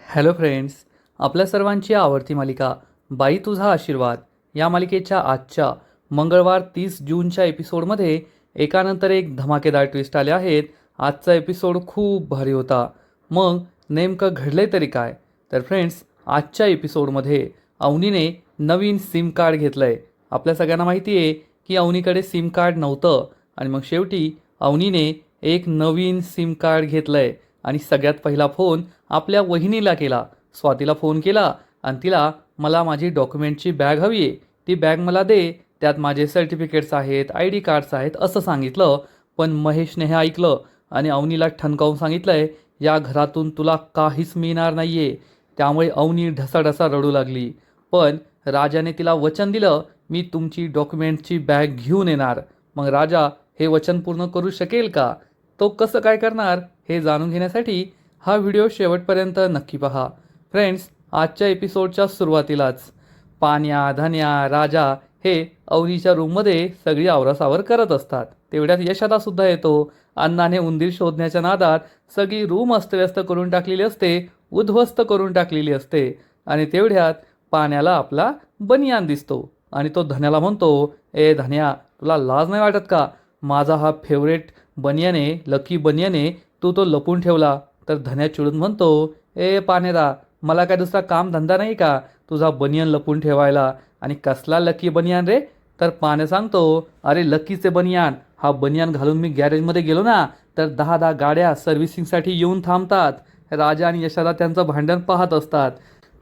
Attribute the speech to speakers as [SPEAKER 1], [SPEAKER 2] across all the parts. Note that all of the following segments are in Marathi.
[SPEAKER 1] हॅलो फ्रेंड्स, आपल्या सर्वांची आवडती मालिका बाई तुझा आशीर्वाद या मालिकेच्या आजच्या मंगळवार 30 जूनच्या एपिसोडमध्ये एकानंतर एक धमाकेदार ट्विस्ट आले आहेत. आजचा एपिसोड खूप भारी होता. मग नेमकं घडले तरी काय? तर फ्रेंड्स, आजच्या एपिसोडमध्ये अवनीने नवीन सिम कार्ड घेतलं आहे. आपल्या सगळ्यांना माहिती आहे की अवनीकडे सिम कार्ड नव्हतं आणि मग शेवटी अवनीने एक नवीन सिम कार्ड घेतलं आहे आणि सगळ्यात पहिला फोन आपल्या वहिनीला केला. स्वातीला फोन केला आणि तिला मला माझी डॉक्युमेंटची बॅग हवी आहे, ती बॅग मला दे, त्यात माझे सर्टिफिकेट्स आहेत, ID कार्ड्स आहेत असं सांगितलं. पण महेशने हे ऐकलं आणि अवनीला ठणकावून सांगितलंय, या घरातून तुला काहीच मिळणार नाहीये. त्यामुळे अवनी ढसाढसा रडू लागली. पण राजाने तिला वचन दिलं, मी तुमची डॉक्युमेंटची बॅग घेऊन येणार. मग राजा हे वचन पूर्ण करू शकेल का? तो कसं काय करणार हे जाणून घेण्यासाठी हा व्हिडिओ शेवटपर्यंत नक्की पहा. फ्रेंड्स, आजच्या एपिसोडच्या सुरुवातीलाच पान्या, धन्या, राजा हे अवनीच्या रूममध्ये सगळी आवरासावर करत असतात. तेवढ्यात यशोदासुद्धा येतो. अण्णाने उंदीर शोधण्याच्या नादात सगळी रूम अस्तव्यस्त करून टाकलेली असते, उद्ध्वस्त करून टाकलेली असते. आणि तेवढ्यात पाण्याला आपला बनियान दिसतो आणि तो धन्याला म्हणतो, ए धन्या, तुला लाज नाही वाटत का? माझा हा फेवरेट बनियाने, लकी बनियाने, तू तो लपून ठेवला. तर धन्या चिडून म्हणतो, ए पानेरा, मला काय दुसरा काम धंदा नाही का तुझा बनियान लपून ठेवायला? आणि कसला लकी बनियान रे? तर पाने सांगतो, अरे लकीचे बनियान. हा बनियान घालून मी गॅरेजमध्ये गेलो ना तर 10-10 गाड्या सर्व्हिसिंगसाठी येऊन थांबतात. राजा आणि यशाला त्यांचं भांडण पाहत असतात.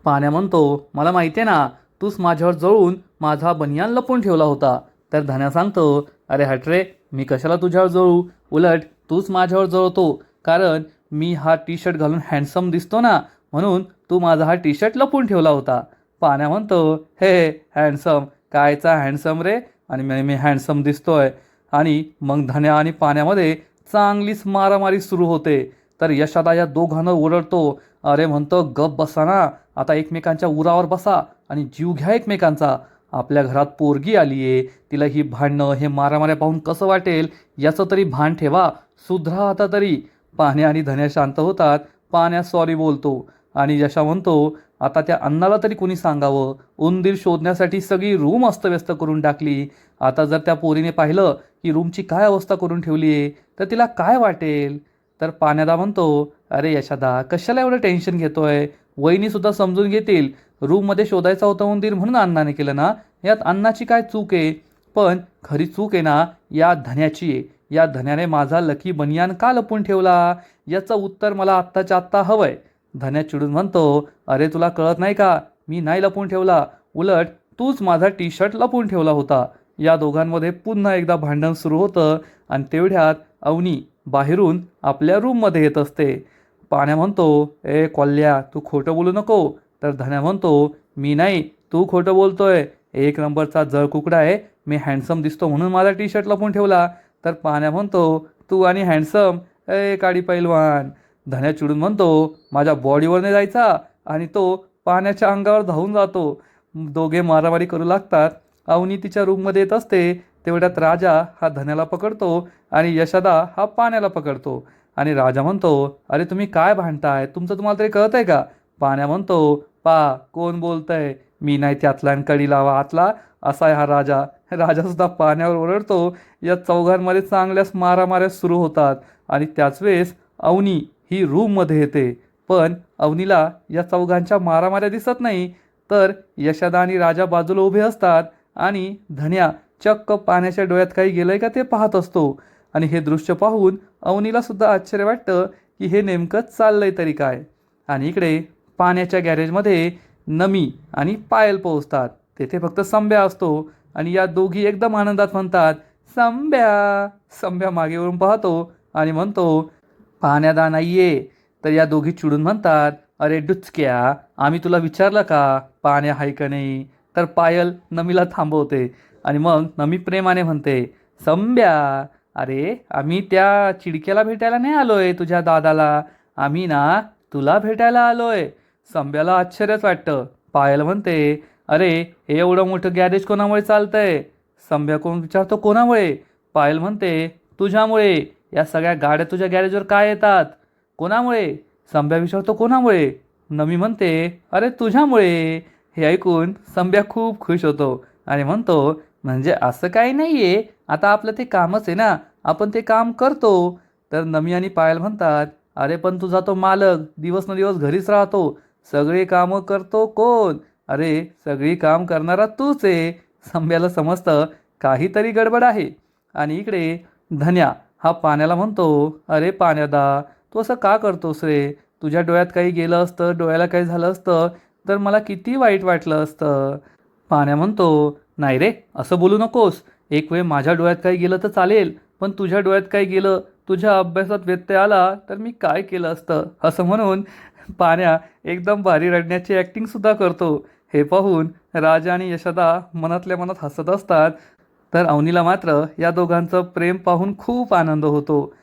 [SPEAKER 1] पाण्या म्हणतो, मला माहिती आहे ना, तूच माझ्यावर जळून माझा बनियान लपून ठेवला होता. तर धन्या सांगतो, अरे हट रे, मी कशाला तुझ्यावर जळू? उलट तूच माझ्यावर जळतो, कारण मी हा टी शर्ट घालून हँडसम दिसतो ना, म्हणून तू माझा हा टी शर्ट लपून ठेवला होता. पाण्या म्हणतो, हे हँडसम कायचा हँडसम रे? आणि मी हँडसम दिसतोय. आणि मग धन्या आणि पाण्यामध्ये चांगलीच मारामारी सुरू होते. तर यशोदा या दोघांना ओरडतो, अरे म्हणतो गप बसा ना, आता एकमेकांच्या उरावर बसा आणि जीव घ्या एकमेकांचा. आपल्या घरात पोरगी आली आहे, तिला ही भांडणं हे मारामाऱ्या पाहून कसं वाटेल याचं तरी भान ठेवा, सुधरा आता तरी. पाण्या आणि धन्या शांत होतात. पाण्या सॉरी बोलतो आणि यशा म्हणतो, आता त्या अण्णाला तरी कोणी सांगावं? उंदीर शोधण्यासाठी सगळी रूम अस्तव्यस्त करून टाकली. आता जर त्या पोरीने पाहिलं की रूमची काय अवस्था करून ठेवली आहे तर तिला काय वाटेल? तर पाण्यादा म्हणतो, अरे यशादा, कशाला एवढं टेन्शन घेतोय? वहिनीसुद्धा समजून घेतील. रूममध्ये शोधायचा होता उंदीर म्हणून अण्णाने केलं ना, यात अण्णाची काय चूक आहे? पण खरी चूक आहे ना या धन्याची आहे. या धन्याने माझा लकी बनियान का लपून ठेवला याचं उत्तर मला आत्ताच्या आत्ता हवंय. धन्या चिडून म्हणतो, अरे तुला कळत नाही का, मी नाही लपून ठेवला, उलट तूच माझा टी शर्ट लपून ठेवला होता. या दोघांमध्ये पुन्हा एकदा भांडण सुरू होतं आणि तेवढ्यात अवनी बाहेरून आपल्या रूममध्ये येत असते. पाण्या म्हणतो, ए कोल्ल्या, तू खोटं बोलू नको. तर धन्या म्हणतो, मी नाही, तू खोटं बोलतोय. एक नंबरचा जळ कुकडा आहे, मी हँडसम दिसतो म्हणून माझा टी शर्ट लपून ठेवला. तर पाण्या म्हणतो, तू आणि हँडसम, ए काडी पैलवान. धन्या चिडून म्हणतो, माझ्या बॉडीवर नाही जायचा. आणि तो पाण्याच्या अंगावर धावून जातो. दोघे मारामारी करू लागतात. अवनी तिच्या रूममध्ये येत असते. तेवढ्यात राजा हा धन्याला पकडतो आणि यशोदा हा पाण्याला पकडतो. आणि राजा म्हणतो, अरे तुम्ही काय भांडताय? तुमचं तुम्हाला तरी कळत आहे का? पाण्या म्हणतो, कोण बोलतंय? मी नाही त्यातला आणि कडी लावा आतला, असा आहे हा राजा. राजासुद्धा पाण्यावर ओरडतो. या चौघांमध्ये चांगल्याच मारामाऱ्या सुरू होतात. आणि त्याच वेळेस अवनी ही रूममध्ये येते. पण अवनीला या चौघांच्या मारामाऱ्या दिसत नाही. तर यशोदा आणि राजा बाजूला उभे असतात आणि धन्या चक्क पाण्याच्या डोळ्यात काही गेलंय का ते पाहत असतो. आणि हे दृश्य पाहून अवनीला सुद्धा आश्चर्य वाटतं की हे नेमकं चाललंय तरी काय. आणि इकडे पाण्याच्या गॅरेजमध्ये नमी आणि पायल पोहोचतात. तेथे फक्त संब्या असतो आणि या दोघी एकदम आनंदात म्हणतात, संब्या. संब्या मागे वरून पाहतो आणि म्हणतो, पाण्यादा नाहीये. तर या दोघी चिडून म्हणतात, अरे डुचक्या, आम्ही तुला विचारलं का पाण्या हाय का नाही? तर पायल नमीला थांबवते आणि मग नमी प्रेमाने म्हणते, संब्या, अरे आम्ही त्या चिडक्याला भेटायला नाही आलोय तुझ्या दादाला, आम्ही ना तुला भेटायला आलोय. संब्याला आश्चर्यच वाटतं. पायल म्हणते, अरे हे एवढं मोठं गॅरेज कोणामुळे चालतंय? संब्या कोण विचारतो, कोणामुळे? पायल म्हणते, तुझ्यामुळे. या सगळ्या गाड्या तुझ्या गॅरेजवर काय येतात? कोणामुळे? संब्या विचारतो, कोणामुळे? नमी म्हणते, अरे तुझ्यामुळे. हे ऐकून संभ्या खूप खुश होतो आणि म्हणतो, म्हणजे असं काही नाही आहे, आता आपलं ते कामच आहे ना, आपण ते काम करतो. तर नमी आणि पायल म्हणतात, अरे पण तुझा तो मालक दिवस न दिवस घरीच राहतो, सगळे कामं करतो कोण? अरे सगळी काम करणारा तूच आहे. संभ्याला समजतं काहीतरी गडबड आहे. आणि इकडे धन्या हा पाण्याला म्हणतो, अरे पाण्यादा, तू असं का करतोस रे? तुझ्या डोळ्यात काही गेलं असतं, डोळ्याला काही झालं असतं तर मला किती वाईट वाटलं असतं. पाण्या म्हणतो, नाही रे असं बोलू नकोस. एक वेळ माझ्या डोळ्यात काही गेलं तर चालेल, पण तुझ्या डोळ्यात काही गेलं, तुझ्या अभ्यासात व्यत्यय आला तर मी काय केलं असतं, असं म्हणून पाण्या एकदम भारी रडण्याची ॲक्टिंगसुद्धा करतो. हे पाहून राजा आणि यशोदा मनातल्या मनात हसत असतात. तर अवनीला मात्र या दोघांचं प्रेम पाहून खूप आनंद होतो.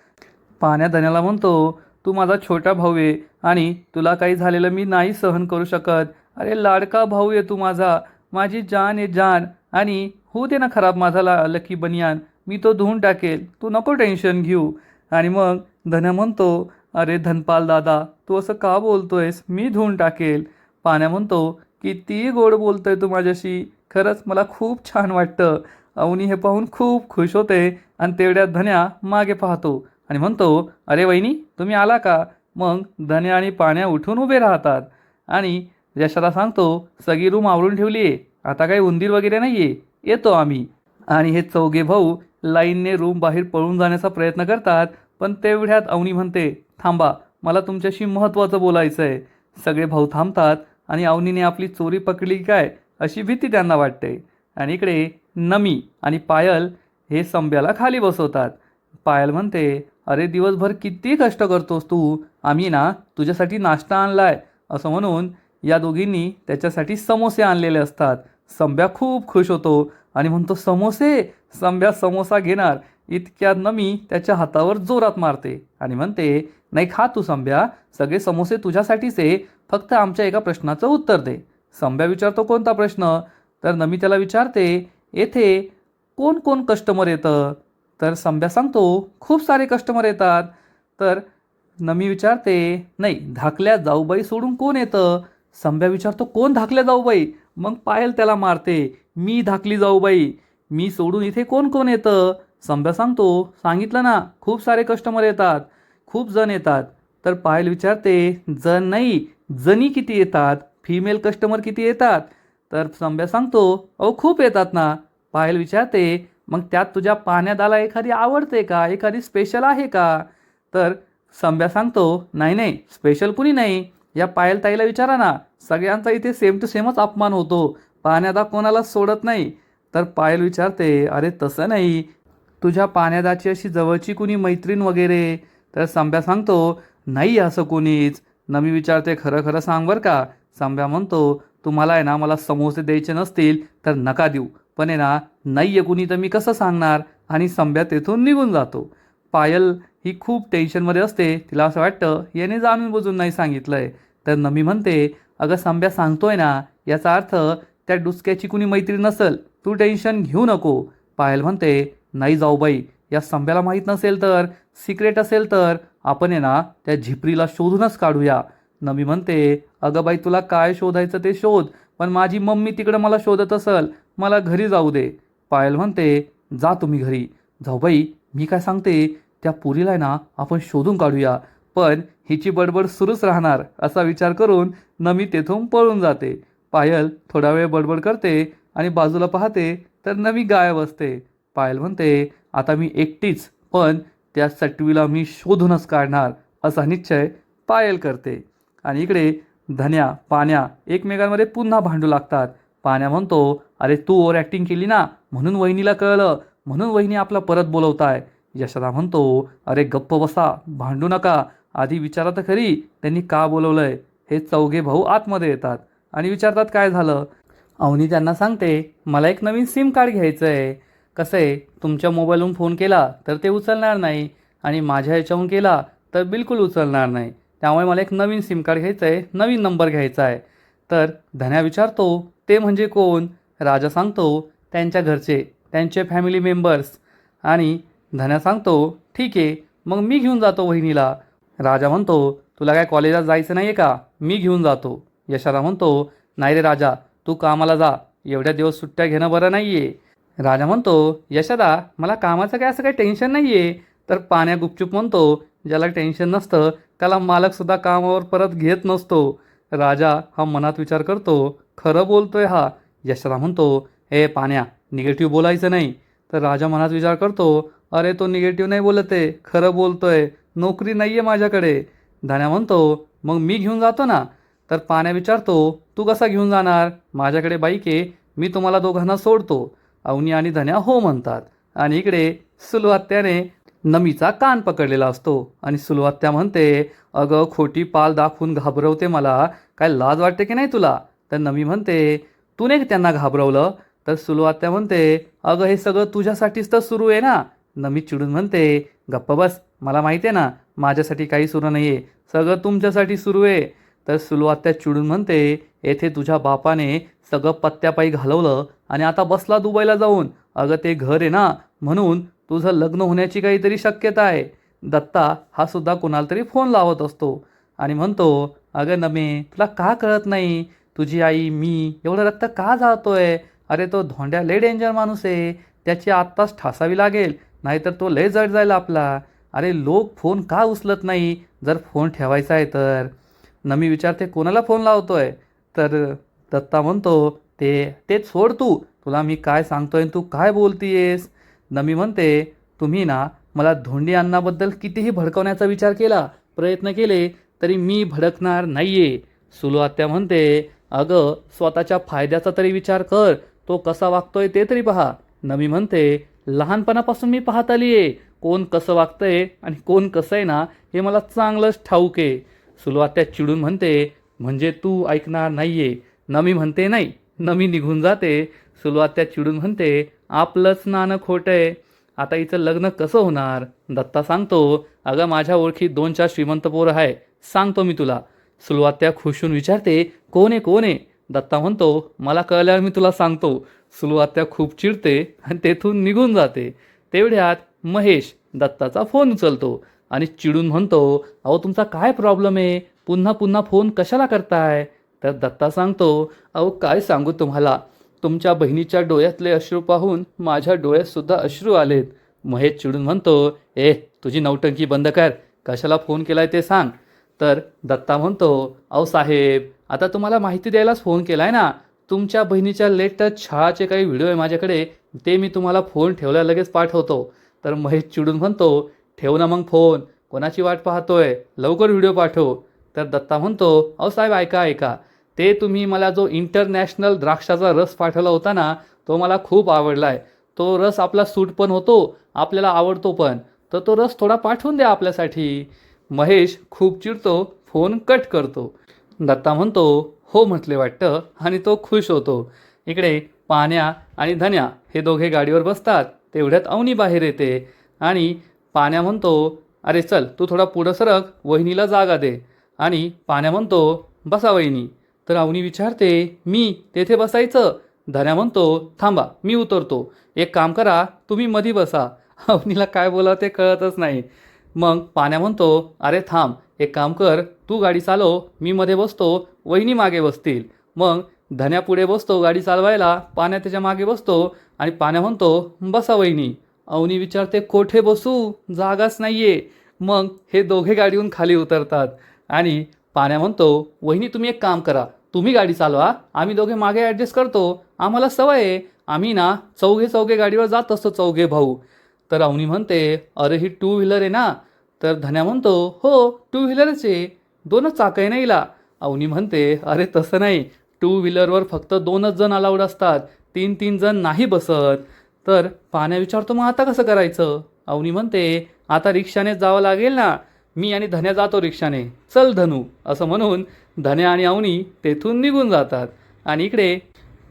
[SPEAKER 1] पाण्या धन्याला म्हणतो, तू माझा छोटा भाऊ आहे आणि तुला काही झालेलं मी नाही सहन करू शकत. अरे लाडका भाऊ आहे तू माझा, माझी जान आहे जान. आणि होऊ दे ना खराब माझा लकी बनियान, मी तो धुवून टाकेल, तू नको टेन्शन घेऊ. आणि मग धन्या म्हणतो, अरे धनपाल दादा, तू असं का बोलतोयस, मी धुवून टाकेल. पाण्या म्हणतो, किती गोड बोलतोय तू माझ्याशी, खरंच मला खूप छान वाटतं. अवनी हे पाहून खूप खुश होते आणि तेवढ्यात धन्या मागे पाहतो आणि म्हणतो, अरे वहिनी तुम्ही आला का? मग धन्या आणि पाण्या उठून उभे राहतात आणि यशाला सांगतो, सगळी रूम आवरून ठेवली आहे, आता काही उंदीर वगैरे नाही आहे, येतो आम्ही. आणि हे चौघे भाऊ लाईनने रूम बाहेर पळून जाण्याचा प्रयत्न करतात. पण तेवढ्यात अवनी म्हणते, थांबा, मला तुमच्याशी महत्त्वाचं बोलायचं आहे. सगळे भाऊ थांबतात आणि अवनीने आपली चोरी पकडली काय अशी भीती त्यांना वाटते. आणि इकडे नमी आणि पायल हे संब्याला खाली बसवतात. पायल म्हणते, अरे दिवसभर किती कष्ट करतोस तू, आम्ही ना तुझ्यासाठी नाश्ता आणलाय, असं म्हणून या दोघींनी त्याच्यासाठी समोसे आणलेले असतात. संब्या खूप खुश होतो आणि म्हणतो, समोसे? संब्या समोसा घेणार इतक्यात नमी त्याच्या हातावर जोरात मारते आणि म्हणते, नाही खा तू संब्या, सगळे समोसे तुझ्यासाठीच आहे, फक्त आमच्या एका प्रश्नाचं उत्तर दे. संब्या विचारतो, कोणता प्रश्न? तर नमी त्याला विचारते, येथे कोण कोण कस्टमर येतं? तर संब्या सांगतो, खूप सारे कस्टमर येतात. तर नमी विचारते, नाही धाकल्या जाऊबाई सोडून कोण येतं? संब्या विचारतो, कोण धाकल्या जाऊबाई? मग पायल त्याला मारते, मी धाकली जाऊबाई, मी सोडून इथे कोण कोण येतं? संब्या सांगतो, सांगितलं ना खूप सारे कस्टमर येतात, खूप जण येतात. तर पायल विचारते, जण नाही, जणी किती येतात, फिमेल कस्टमर किती येतात? तर संब्या सांगतो, अहो खूप येतात ना. पायल विचारते, मग त्यात तुझ्या पाण्यादाला एखादी आवडते का, एखादी स्पेशल आहे का? तर संब्या सांगतो, नाही नाही स्पेशल कुणी नाही, या पायल ताईला विचारा ना, सगळ्यांचा इथे सेम टू सेमच अपमान होतो, पाण्यादा कोणाला सोडत नाही. तर पायल विचारते, अरे तसं नाही, तुझ्या पाण्यादाची अशी जवळची कुणी मैत्रीण वगैरे? तर संब्या सांगतो, नाही असं कोणीच. नमी विचारते, खरं खरं सांग बरं का? संब्या म्हणतो, तुम्हाला आहे ना मला समोसे द्यायचे नसतील तर नका देऊ, पण आहे ना नाही आहे कुणी तर मी कसं सांगणार. आणि संब्या तेथून निघून जातो. पायल ही खूप टेन्शनमध्ये असते, तिला असं वाटतं याने जाणून बुजून नाही सांगितलंय. तर नमी म्हणते, अगं संब्या सांगतोय ना, याचा अर्थ त्या डुसक्याची कुणी मैत्रीण नसल, तू टेन्शन घेऊ नको. पायल म्हणते, नाही जाऊ बाई, या संब्याला माहीत नसेल तर, सिक्रेट असेल तर आपण आहे ना त्या झिपरीला शोधूनच काढूया. नमी म्हणते, अगं बाई तुला काय शोधायचं ते शोध, पण माझी मम्मी तिकडं मला शोधत असल, मला घरी जाऊ दे. पायल म्हणते, जा तुम्ही घरी. जाऊ बाई, मी काय सांगते, त्या पुरीला आहे ना आपण शोधून काढूया, पण हिची बडबड सुरूच राहणार असा विचार करून नमी तेथून पळून जाते. पायल थोडा वेळ बडबड करते आणि बाजूला पाहते तर नमी गायब असते. पायल म्हणते, आता मी एकटीच, पण त्या सटवीला मी शोधूनच काढणार असा निश्चय पायल करते. आणि इकडे धन्या पाण्या एकमेकांमध्ये पुन्हा भांडू लागतात. पाण्या म्हणतो, अरे तू ओव्हर ॲक्टिंग केली ना, म्हणून वहिनीला कळलं, म्हणून वहिनी आपला परत बोलवताय. यशोदा म्हणतो, अरे गप्प बसा, भांडू नका, आधी विचारा तर खरी त्यांनी का बोलवलंय. हे चौघे भाऊ आतमध्ये येतात आणि विचारतात, काय झालं? अवनी त्यांना सांगते, मला एक नवीन सिम कार्ड घ्यायचं आहे. कसं आहे, तुमच्या मोबाईलवरून फोन केला तर ते उचलणार नाही आणि माझ्या ह्याच्यावरून केला तर बिलकुल उचलणार नाही, त्यामुळे मला एक नवीन सिम कार्ड घ्यायचं आहे, नवीन नंबर घ्यायचा आहे. तर धन्या विचारतो, ते म्हणजे कोण? राजा सांगतो, त्यांच्या घरचे, त्यांचे फॅमिली मेंबर्स. आणि धन्या सांगतो, ठीक आहे, मग मी घेऊन जातो वहिनीला. राजा म्हणतो, तुला काय कॉलेजला जायचं नाही आहे का? मी घेऊन जातो. यशोदा म्हणतो, नाही रे राजा, तू कामाला जा, एवढ्या दिवस सुट्ट्या घेणं बरं नाही आहे. राजा म्हणतो, यशोदा मला कामाचं काय असं काही टेन्शन नाही आहे. तर पाण्या गुपचूप म्हणतो, ज्याला टेन्शन नसतं त्याला मालकसुद्धा कामावर परत घेत नसतो. राजा हा मनात विचार करतो, खरं बोलतोय हा. यशोदा म्हणतो, ए पाण्या, निगेटिव्ह बोलायचं नाही. तर राजा मनात विचार करतो, अरे तो निगेटिव्ह नाही बोलत आहे, खरं बोलतोय, नोकरी नाही आहे माझ्याकडे. धन्या म्हणतो, मग मी घेऊन जातो ना. तर पाण्या विचारतो, तू कसा घेऊन जाणार? माझ्याकडे बाईक आहे, मी तुम्हाला दोघांना सोडतो. अवनी आणि धन्या हो म्हणतात. आणि इकडे सुलूआत्याने नमीचा कान पकडलेला असतो आणि सुलूआत्या म्हणते, अगं खोटी पाल दाखवून घाबरवते मला, काय लाज वाटते की नाही तुला? तर नमी म्हणते, तू नाही त्यांना घाबरवलं? तर सुलूआत्या म्हणते, अगं हे सगळं तुझ्यासाठीच तर सुरू आहे ना. नमी चिडून म्हणते, गप्प बस, मला माहिती आहे ना माझ्यासाठी काही सुरू नाही आहे, सगळं तुमच्यासाठी सुरू आहे. तर सुलूआत्या चिडून म्हणते, येथे तुझ्या बापाने सगळं पत्त्यापायी घालवलं आणि आता बसला दुबईला जाऊन. अगं ते घर आहे ना, म्हणून तुझं लग्न होण्याची काहीतरी शक्यता आहे. दत्ता हा सुद्धा कुणाला तरी फोन लावत असतो आणि म्हणतो, अगं नमे, तुला का कळत नाही? तुझी आई, मी एवढं रक्त का जातोय? अरे तो धोंड्या लय डेंजर माणूस आहे, त्याची आत्ताच ठासावी लागेल, नाहीतर तो लय जड जाईल आपला. अरे लोक फोन का उचलत नाही जर फोन ठेवायचा आहे तर? नमी विचारते, कोणाला फोन लावतोय? तर दत्ता म्हणतो, तेच सोड तू, तुला मी काय सांगतोय तू काय बोलतीयेस? नमी म्हणते, तुम्ही ना मला धोंडी अण्णाबद्दल कितीही भडकवण्याचा विचार केला, प्रयत्न केले, तरी मी भडकणार नाहीये. सुलूआत्या म्हणते, अगं स्वतःच्या फायद्याचा तरी विचार कर, तो कसा वागतोय ते तरी पहा. नमी म्हणते, लहानपणापासून मी पाहत आली आहे, कोण कसं वागतंय आणि कोण कसं आहे ना हे मला चांगलंच ठाऊक आहे. सुलूआत्या चिडून म्हणते, म्हणजे तू ऐकणार नाहीये? नमी म्हणते, नाही. नमी निघून जाते. सुलूआत्या चिडून म्हणते, आपलंच नाणं खोटं आहे, आता हिचं लग्न कसं होणार? दत्ता सांगतो, अगं माझ्या ओळखीत 2-4 श्रीमंत पोरं आहे, सांगतो मी तुला. सुलूआत्या खुश होऊन विचारते, कोण आहे कोण आहे? दत्ता म्हणतो, मला कळल्यावर मी तुला सांगतो. सुलूआत्या खूप चिडते आणि तेथून निघून जाते. तेवढ्यात महेश दत्ताचा फोन उचलतो आणि चिडून म्हणतो, अहो तुमचा काय प्रॉब्लेम आहे? पुन्हा पुन्हा फोन कशाला करताय? तर दत्ता सांगतो, अहो काय सांगू तुम्हाला, तुमच्या बहिणीच्या डोळ्यातले अश्रू पाहून माझ्या डोळ्यातसुद्धा अश्रू आलेत. महेश चिडून म्हणतो, तुझी नौटंकी बंद कर, कशाला फोन केलाय ते सांग. तर दत्ता म्हणतो, अहो साहेब, आता तुम्हाला माहिती द्यायलाच फोन केलाय ना, तुमच्या बहिणीच्या लेटेस्ट छळाचे काही व्हिडिओ आहे माझ्याकडे, ते मी तुम्हाला फोन ठेवल्या लगेच पाठवतो. तर महेश चिडून म्हणतो, ठेव ना मग फोन, कोणाची वाट पाहतोय, लवकर व्हिडिओ पाठव. तर दत्ता म्हणतो, अहो साहेब ऐका, ते तुम्ही मला जो इंटरनॅशनल द्राक्षाचा रस पाठवला होता ना, तो मला खूप आवडला आहे. तो रस आपला सूट पण होतो, आपल्याला आवडतो पण, तर तो रस थोडा पाठवून द्या आपल्यासाठी. महेश खूप चिडतो, फोन कट करतो. दत्ता म्हणतो, हो म्हटले वाटतं, आणि तो खुश होतो. इकडे पाण्या आणि धन्या हे दोघे गाडीवर बसतात. तेवढ्यात अवनी बाहेर येते आणि पाण्या म्हणतो, अरे चल तू थोडा पुढं सरक, वहिनीला जागा दे. आणि पाण्या म्हणतो, बसा वहिनी. तर अवनी विचारते, मी तेथे बसायचं? धन्या म्हणतो, थांबा मी उतरतो, एक काम करा तुम्ही मधी बसा. अवनीला काय बोलावं ते कळतच नाही. मग पाण्या म्हणतो, अरे थांब, एक काम कर, तू गाडी चालव, मी मध्ये बसतो, वहिनी मागे बसतील. मग धन्या पुढे बसतो गाडी चालवायला, पाण्या त्याच्या मागे बसतो आणि पाण्या म्हणतो, बसा वहिनी. अवनी विचारते, कोठे बसू, जागाच नाहीये. मग हे दोघे गाडीहून खाली उतरतात आणि पाण्या म्हणतो, वहिनी तुम्ही एक काम करा, तुम्ही गाडी चालवा, आम्ही दोघे मागे ॲडजस्ट करतो, आम्हाला सवय आहे, आम्ही ना चौघे गाडीवर जात असतो, चौघे भाऊ. तर अवनी म्हणते, अरे ही 2 व्हीलर आहे ना? तर धन्या म्हणतो, हो 2 व्हीलरच आहे, 2च चाक आहे ना हिला. अवनी म्हणते, अरे तसं नाही, 2 व्हीलरवर फक्त 2च जण अलाउड असतात, 3 जण नाही बसत. तर पाण्या विचारतो, मग आता कसं करायचं? अवनी म्हणते, आता रिक्षाने जावं लागेल ना, मी आणि धन्या जातो रिक्षाने, चल धनू. असं म्हणून धन्या आणि अवनी तेथून निघून जातात. आणि इकडे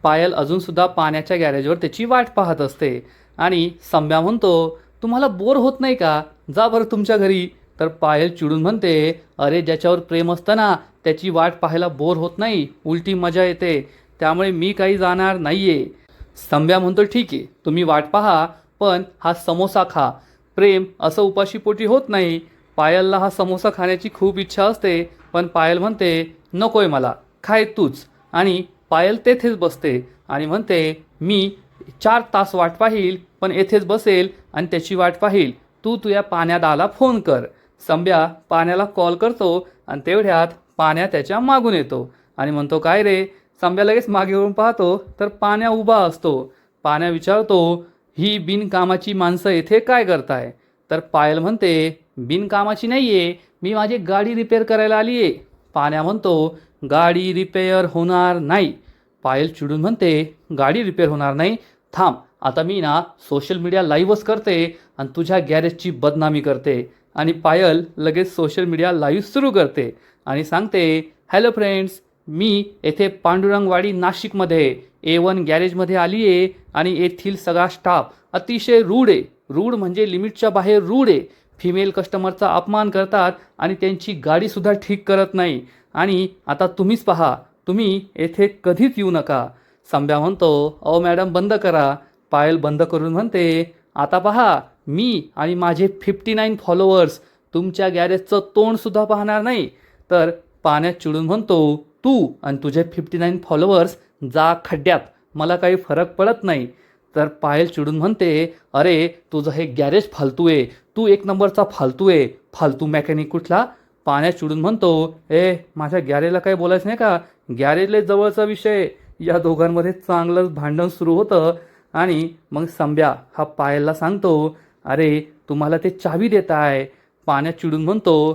[SPEAKER 1] पायल अजूनसुद्धा पाण्याच्या गॅरेजवर त्याची वाट पाहत असते आणि संभ्या म्हणतो, तुम्हाला बोर होत नाही का, जा बरं तुमच्या घरी. तर पायल चिडून म्हणते, अरे ज्याच्यावर प्रेम असतं ना त्याची वाट पाहायला बोर होत नाही, उलटी मजा येते, त्यामुळे मी काही जाणार नाहीये. संभ्या म्हणतो, ठीक आहे तुम्ही वाट पहा, पण हा समोसा खा, प्रेम असं उपाशीपोटी होत नाही. पायलला हा समोसा खाण्याची खूप इच्छा असते, पण पायल म्हणते नकोय मला, खाय तूच. आणि पायल तेथेच बसते आणि म्हणते मी 4 तास वाट पाहील, पण येथेच बसेल आणि त्याची वाट पाहील. तू तुझ्या पाण्यादाला फोन कर. संब्या पाण्याला कॉल करतो आणि तेवढ्यात पाण्या त्याच्या मागून येतो आणि म्हणतो काय रे. संब्या लगेच मागे वळून पाहतो तर पाण्या उभा असतो. पाण्या विचारतो ही बिनकामाची माणसं येथे काय करताय. तर पायल म्हणते बिनकामाची नाहीये, मी माझी गाडी रिपेअर करायला आली आहे. पाण्या म्हणतो गाडी रिपेअर होणार नाही. पायल चिडून म्हणते गाडी रिपेअर होणार नाही, थांब आता मी ना सोशल मीडिया लाईव्हच करते आणि तुझ्या गॅरेजची बदनामी करते. आणि पायल लगेच सोशल मीडिया लाईव्ह सुरू करते आणि सांगते हॅलो फ्रेंड्स, मी येथे पांडुरंगवाडी नाशिकमध्ये A1 गॅरेजमध्ये आली आहे आणि येथील सगळा स्टाफ अतिशय रूढ आहे. रूढ म्हणजे लिमिटच्या बाहेर रूढ आहे. फिमेल कस्टमरचा अपमान करतात आणि त्यांची गाडीसुद्धा ठीक करत नाही. आणि आता तुम्हीच पहा, तुम्ही येथे कधीच येऊ नका. संब्या म्हणतो अहो मॅडम बंद करा. पायल बंद करून म्हणते आता पहा, मी आणि माझे 59 फॉलोअर्स तुमच्या गॅरेजचं तोंडसुद्धा पाहणार नाही. तर पाण्यात चिडून म्हणतो तू आणि तुझे 59 फॉलोअर्स जा खड्ड्यात, मला काही फरक पडत नाही. तर पायल चिडून म्हणते अरे तुझं हे गॅरेज फालतू आहे, तू एक नंबरचा फालतू आहे, फालतू मेकॅनिक कुठला. पाण्यात चिडून म्हणतो माझ्या गॅरेजला काही बोलायचं नाही का, गॅरेजला जवळचा विषय. या दोघांमध्ये चांगलंच भांडण सुरू होतं. आणि मग संब्या हा पायलला सांगतो अरे तुम्हाला ते चावी देत आहे. पाण्यात चिडून म्हणतो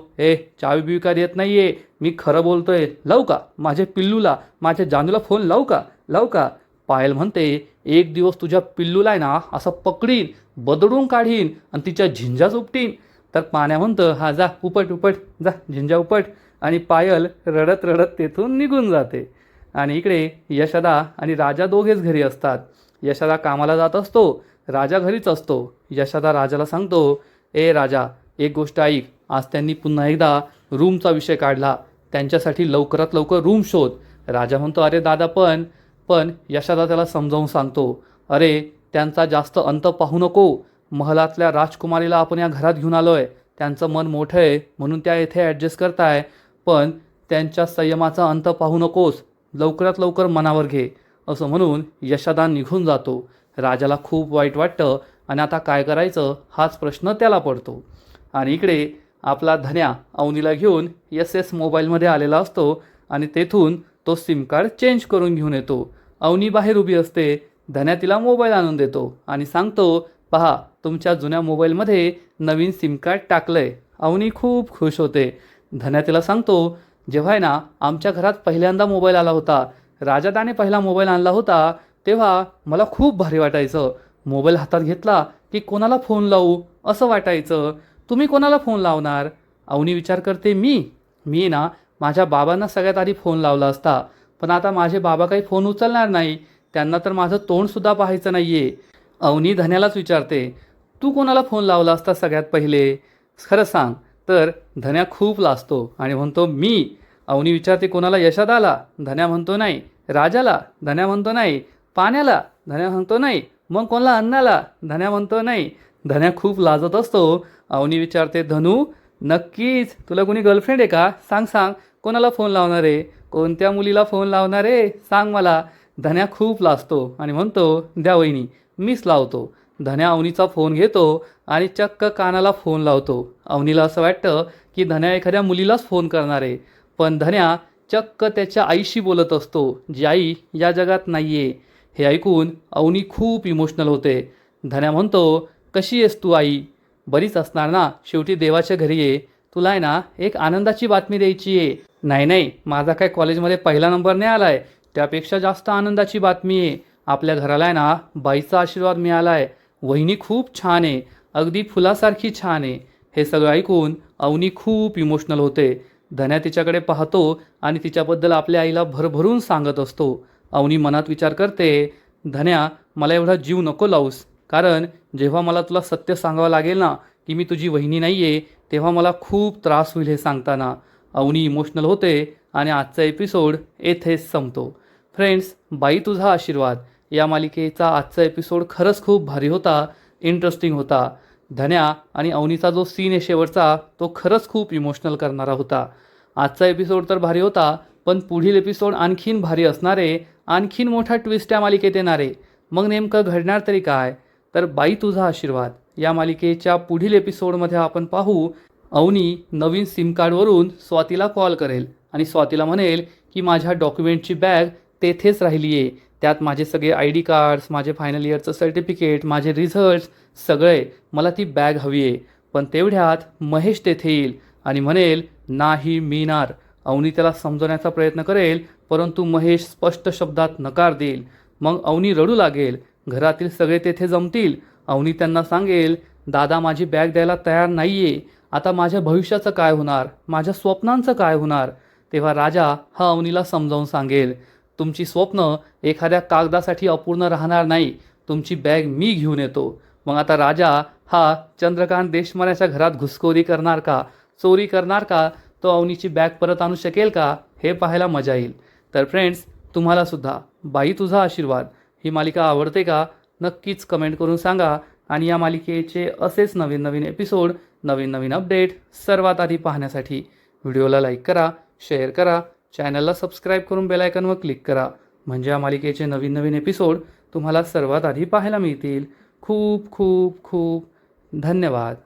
[SPEAKER 1] चावी बिवी का देत नाहीये, मी खरं बोलतोय, लावू का माझ्या पिल्लूला, माझ्या जानूला फोन लावू का, लावू का. पायल म्हणते एक दिवस तुझ्या पिल्लूला आहे ना असं पकडीन, बदडून काढीन आणि तिच्या झिंजाच उपटीन. तर पाण्या म्हणतं हा जा उपट उपट, जा झिंजा उपट. आणि पायल रडत रडत तेथून निघून जाते. आणि इकडे यशोदा आणि राजा दोघेच घरी असतात. यशोदा कामाला जात असतो, राजा घरीच असतो. यशोदा राजाला सांगतो राजा एक गोष्ट ऐक, आज त्यांनी पुन्हा एकदा रूमचा विषय काढला, त्यांच्यासाठी लवकरात लवकर रूम शोध. राजा म्हणतो अरे दादा पण यशोदा त्याला समजावून सांगतो अरे त्यांचा जास्त अंत पाहू नको. महलातल्या राजकुमारीला आपण या घरात घेऊन आलोय, त्यांचं मन मोठं आहे म्हणून त्या येथे ॲडजस्ट करताय, पण त्यांच्या संयमाचा अंत पाहू नकोस, लवकरात लवकर मनावर घे. असं म्हणून यशोदा निघून जातो. राजाला खूप वाईट वाटतं आणि आता काय करायचं हाच प्रश्न त्याला पडतो. आणि इकडे आपला धन्या अवनीला घेऊन SS मोबाईलमध्ये आलेला असतो आणि तेथून तो सिम कार्ड चेंज करून घेऊन येतो. अवनी बाहेर उभी असते. धन्या तिला मोबाईल आणून देतो आणि सांगतो पहा तुमच्या जुन्या मोबाईलमध्ये नवीन सिम कार्ड टाकलंय. अवनी खूप खुश होते. धन्या तिला सांगतो जेव्हा आहे ना आमच्या घरात पहिल्यांदा मोबाईल आला होता, राजादाने पहिला मोबाईल आणला होता, तेव्हा मला खूप भारी वाटायचं. मोबाईल हातात घेतला की कोणाला फोन लावू असं वाटायचं. तुम्ही कोणाला फोन लावणार. अवनी विचार करते मी ना माझ्या बाबांना सगळ्यात आधी फोन लावला असता, पण आता माझे बाबा काही फोन उचलणार नाही, त्यांना तर माझं तोंडसुद्धा पाहायचं नाही आहे. अवनी धन्यालाच विचारते तू कोणाला फोन लावला असता सगळ्यात पहिले, खरं सांग. तर धन्या खूप लाजतो आणि म्हणतो मी. अवनी विचारते कोणाला, यशोदाला. धन्या म्हणतो नाही. राजाला. धन्या म्हणतो नाही. पाण्याला. धन्या म्हणतो नाही. मग कोणाला, अन्नाला. धन्या म्हणतो नाही. धन्या खूप लाजत असतो. अवनी विचारते धनू नक्कीच तुला कोणी गर्लफ्रेंड आहे का, सांग कोणाला फोन लावणार आहे, कोणत्या मुलीला फोन लावणार आहे सांग मला. धन्या खूप लाजतो आणि म्हणतो द्या वहिनी मीच लावतो. धन्या अवनीचा फोन घेतो आणि चक्क कानाला फोन लावतो. अवनीला असं वाटतं की धन्या एखाद्या मुलीलाच फोन करणार आहे, पण धन्या चक्क त्याच्या आईशी बोलत असतो, जी आई या जगात नाही आहे. हे ऐकून अवनी खूप इमोशनल होते. धन्या म्हणतो कशी आहेस तू आई, बरीच असणार ना, शेवटी देवाच्या घरी आहे, तुला आहे ना एक आनंदाची बातमी द्यायची आहे. नाही माझा काय कॉलेजमध्ये पहिला नंबर नाही आला आहे, त्यापेक्षा जास्त आनंदाची बातमी आहे. आपल्या घराला आहे ना बाईचा आशीर्वाद मिळाला आहे, वहिनी खूप छान आहे, अगदी फुलासारखी छान आहे. हे सगळं ऐकून अवनी खूप इमोशनल होते. धन्या तिच्याकडे पाहतो आणि तिच्याबद्दल आपल्या आईला भरभरून सांगत असतो. अवनी मनात विचार करते धन्या मला एवढा जीव नको लावूस, कारण जेव्हा मला तुला सत्य सांगावं लागेल ना की मी तुझी वहिनी नाही आहे, तेव्हा मला खूप त्रास होईल हे सांगताना. अवनी इमोशनल होते आणि आजचा एपिसोड येथेच संपतो. फ्रेंड्स, बाई तुझा आशीर्वाद या मालिकेचा आजचा एपिसोड खरंच खूप भारी होता, इंटरेस्टिंग होता. धन्या आणि अवनीचा जो सीन आहे शेवटचा तो खरंच खूप इमोशनल करणारा होता. आजचा एपिसोड तर भारी होता, पण पुढील एपिसोड आणखीन भारी असणार आहे. आणखीन मोठा ट्विस्ट या मालिकेत येणार आहे. मग नेमकं घडणार तरी काय? तर बाई तुझा आशीर्वाद या मालिकेच्या पुढील एपिसोडमध्ये आपण पाहू, अवनी नवीन सिम कार्डवरून स्वातीला कॉल करेल आणि स्वातीला म्हणेल की माझ्या डॉक्युमेंटची बॅग तेथेच राहिली आहे. त्यात माझे सगळे ID कार्ड्स, माझे फायनल इयरचं सर्टिफिकेट, माझे रिझल्ट्स सगळे, मला ती बॅग हवी आहे. पण तेवढ्यात महेश तेथे येईल आणि म्हणेल नाही मिळणार. अवनी त्याला समजवण्याचा प्रयत्न करेल, परंतु महेश स्पष्ट शब्दात नकार देईल. मग अवनी रडू लागेल. घरातील सगळे तेथे जमतील. अवनी त्यांना सांगेल, दादा माझी बॅग द्यायला तयार नाही आहे. आता माझ्या भविष्याचं काय होणार? माझ्या स्वप्नांचं काय होणार? तेव्हा राजा हा अवनीला समजावून सांगेल, तुमची स्वप्न एखाद्या कागदासाठी अपूर्ण राहणार नाही. तुमची बॅग मी घेऊन येतो. मग आता राजा हा चंद्रकांत देशमानेच्या घरात घुसखोरी करणार का? चोरी करणार का? तो अवनीची बॅग परत आणू शकेल का? हे पाहायला मजा येईल. तर फ्रेंड्स, तुम्हालासुद्धा बाई तुझा आशीर्वाद ही मालिका आवडते का? नक्कीच कमेंट करून सांगा. आणि या मालिकेचे असेच नवीन नवीन एपिसोड, नवीन नवीन अपडेट सर्वात आधी पाहण्यासाठी व्हिडिओला लाईक करा, शेअर करा, चॅनलला सबस्क्राईब करून बेल आयकॉनवर क्लिक करा. म्हणजे या मालिकेचे नवीन नवीन एपिसोड तुम्हाला सर्वात आधी पाहायला मिळतील. खूप खूप खूप धन्यवाद.